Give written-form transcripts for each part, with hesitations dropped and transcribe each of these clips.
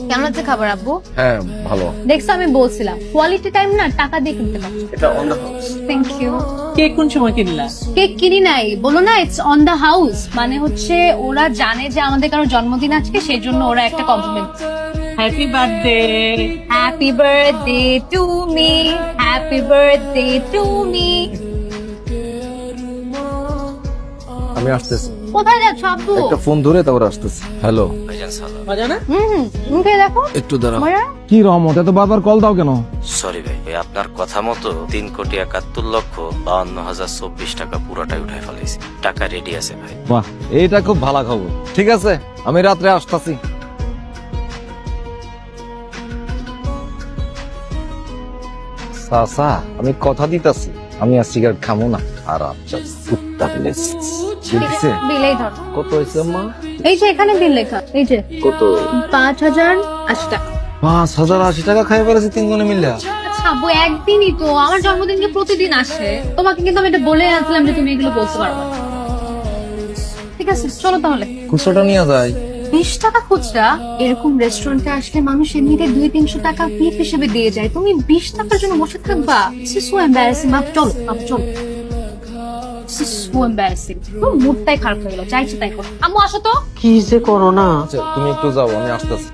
কেমন আছে খাবার আব্বু? হ্যাঁ ভালো। দেখছো আমি বলছিলাম কোয়ালিটি টাইম না টাকা দিয়ে কিনতে পারছো। এটা on the house. Thank you. Cake কোন সময় কিনলা? কেক কিনি নাই, বলো না ইটস অন দ্য হাউস, মানে হচ্ছে ওরা জানে যে আমাদের কারো জন্মদিন আজকে, সেই জন্য ওরা একটা compliment. Happy birthday. Happy birthday to me, happy birthday to me. আমি আসতেছি। কোথায় যাচ্ছ আব্বু? একটা ফোন ধরে তারপর আসতেছি। হ্যালো। মজা না? মুখে দেখো। একটু দাঁড়াও। মজা? কি রহমত, এত বারবার কল দাও কেন? সরি ভাই, আপনার কথা মতো 3,71,52,024 টাকা পুরোটাই উঠাই ফেলাইছি। টাকা রেডি আছে ভাই। বাহ, এইটা খুব ভালো খবর। ঠিক আছে, আমি রাত্রে আসতেছি। সাসা, আমি কথা দিতাছি আমি আর সিগারেট খামো না। আর আচ্ছা কুত্তা প্লেস দেখছে বিলেই ধর। কত হয়েছে মা? এই যে এখানে বিল লেখা, এই যে কত? 5,080 টাকা। 5,080 টাকা খাই পেরেছি তিনজনে মিলে। আচ্ছা আব্বু, একদিনই তো, আমার জন্মদিন কি প্রতিদিন আসে? তোমাকে কিন্তু আমি এটা বলে আসলাম যে তুমি এগুলো বলতে পারবে না। ঠিক আছে চলো তাহলে। খুচরাটা নিয়ে যাই। 20 টাকা খুচরা? এরকম রেস্টুরেন্টে আসলে মানুষ এমনিতে 200-300 টাকা টিপ হিসেবে দিয়ে যায়, তুমি 20 টাকার জন্য বসে থাকবা? So embarrassing. চলো চলো। So embarrassing. মুডটাই খারাপ হয়ে গেল, চাইছি তাই করো। আম্মু আসো তো। কি যে করো না। আচ্ছা তুমি একটু যাও, আমি আসতেছি।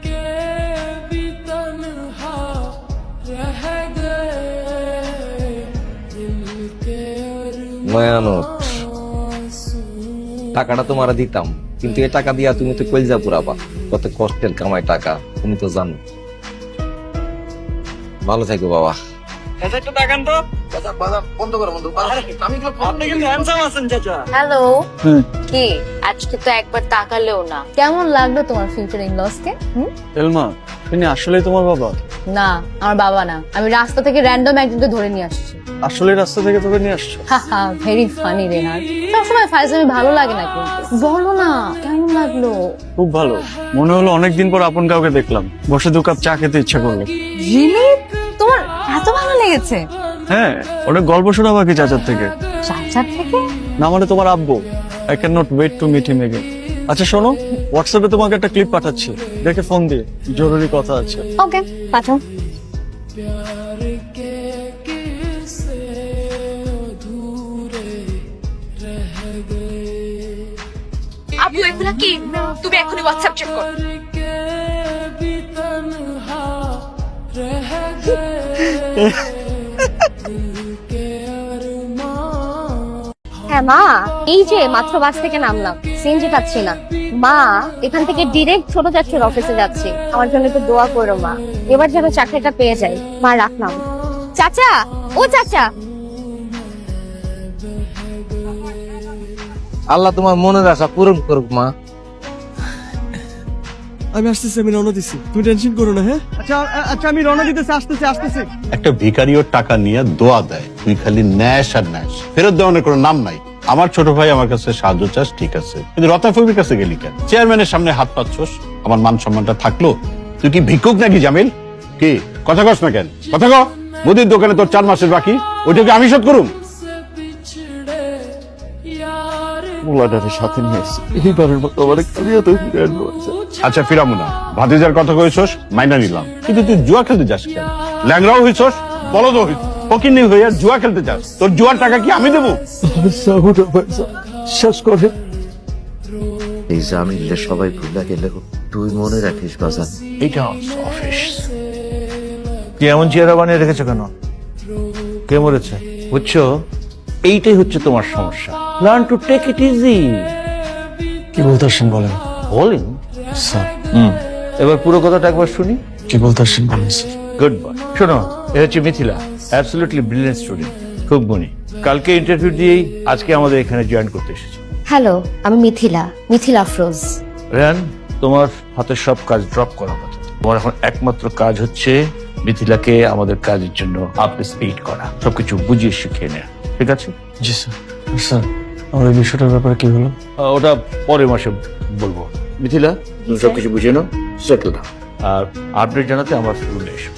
মায়ানট, টাকাটা তোমার দিতাম, কিন্তু এই টাকা দিয়া তুমি তো কইলজা পুরাবা। কত কষ্টের কামাই টাকা, তুমি তো জানো। ভালো থাকো বাবা। একটু তাকান তো। বন্ধ করো বন্ধু। আপনি কিন্তু হ্যান্ডসাম আছেন চাচা। হ্যালো। কি আজকে তো একবার তাকালেও না। কেমন লাগলো তোমার ফিউচার ইন লস কে? এলমা, তিনি আসলে তোমার বাবা? না, আমার বাবা না, আমি রাস্তা থেকে র্যান্ডম একজনকে ধরে নিয়ে আসছি। আসলে রাস্তা থেকে তোকে নিয়ে আসছো? হাহা, ভেরি ফানি রেহান। সবসময় ফাইজলামি ভালো লাগে না, কিন্তু বলো না কেমন লাগলো? খুব ভালো। মনে হলো অনেকদিন পর আপন কাউকে দেখলাম। বসে 2 কাপ চা খেতে ইচ্ছা করলো। রিয়েলি? তোমার এত ভালো লেগেছে? হ্যাঁ, ওটা গল্প শোনা বাকি চাচার থেকে। চাচার থেকে? না মানে তোমার আব্বু। I can not wait to meet him again. আচ্ছা শোনো, হোয়াটসঅ্যাপে তোমাকে একটা ক্লিপ পাঠাচ্ছি, দেখে ফোন দিয়ে জরুরি কথা আছে। ওকে পাঠাও। আপু এগুলা কি? তুমি এখনই হোয়াটসঅ্যাপ চেক করো। হ্যাঁ মা, এই যে মাত্র বাস থেকে নামলাম, সিএনজি পাচ্ছি না। মা, এখান থেকে ডিরেক্ট ছোট চাচুর অফিসে যাচ্ছি, আমার জন্য একটু দোয়া করো মা, এবার যেন চাকরিটা পেয়ে যাই। মা রাখলাম। চাচা, ও চাচা। আল্লাহ তোমার মনের আশা পূরণ করুক মা। আমি আসতেছি, আমি রওনা দিছি, তুমি টেনশন করো না। হ্যাঁ আচ্ছা আমি রওনা দিতেছি, আসতেছি। একটা ভিখারিও টাকা নিয়ে দোয়া দেয়, তুই খালি ন্যাশ আর ন্যাশ, ফেরত দেওয়ানোর কোনো নাম নাই। আমার ছোট ভাই আমার কাছে সাহায্য চাস, ঠিক আছে, কিন্তু রতাফবির কাছে গেলি কেন? চেয়ারম্যানের সামনে হাত পাচ্ছস, আমার মান সম্মানটা থাকলো? তুই কি ভিক্ষুক নাকি জামিল? কি কথা কস না কেন? কথা ক। মুদির দোকানে তোর 4 মাসের বাকি, ওইটাকে আমি শোধ করুম? মোলাটারে সাথে নিয়ে আসছি, এইবারের মতো আমার ক্লিয়ার তো আচ্ছা ফিরামু না, ভাতিজার কথা কইছস, মাইনা নিলাম, কিন্তু তুই জুয়া খেলতে যাস কেন? ল্যাংরাও হইছস, বলদও হইছ, ফকিন্নি হইয়া জুয়া খেলতে যাস, তোর জুয়ার টাকা কি আমি দেবো? শেষ করে এই জামিলে সবাই ভুলে গেলে তুই মনে রাখিস বাজান, এটা অফিস। কি এমন চেহারা বানিয়ে রেখেছো কেন? কে মরেছে? বুঝছো, এইটাই হচ্ছে তোমার সমস্যা। Learn to take it easy. কি বলতে আসছেন বলেন? বলেন স্যার। এবার পুরো কথাটা একবার শুনি। কি বলতে আসছেন বলেন স্যার। Good boy. শোনো, এ হচ্ছে মিথিলা, অ্যাবসলিউটলি ব্রিলিয়েন্ট স্টুডেন্ট, খুব গুণী। কালকে ইন্টারভিউ দিয়েই আজকে আমাদের এখানে জয়েন করতে এসেছে। হ্যালো, আমি মিথিলা আফরোজ। রেহান, তোমার হাতের সব কাজ ড্রপ করা কথা। তোমার এখন একমাত্র কাজ হচ্ছে মিথিলাকে আমাদের কাজের জন্য আপ টু স্পিড করা, সবকিছু বুঝিয়ে শিখিয়ে নেওয়া, ঠিক আছে? জি স্যার। স্যার, আমার এই বিষয়টার ব্যাপারে কি হলো? ওটা পরের মাসে বলবো। মিথিলা, তুমি সবকিছু বুঝে নাও, সেটেল নাও, আর আপডেট জানাতে আমার রুমে এসো।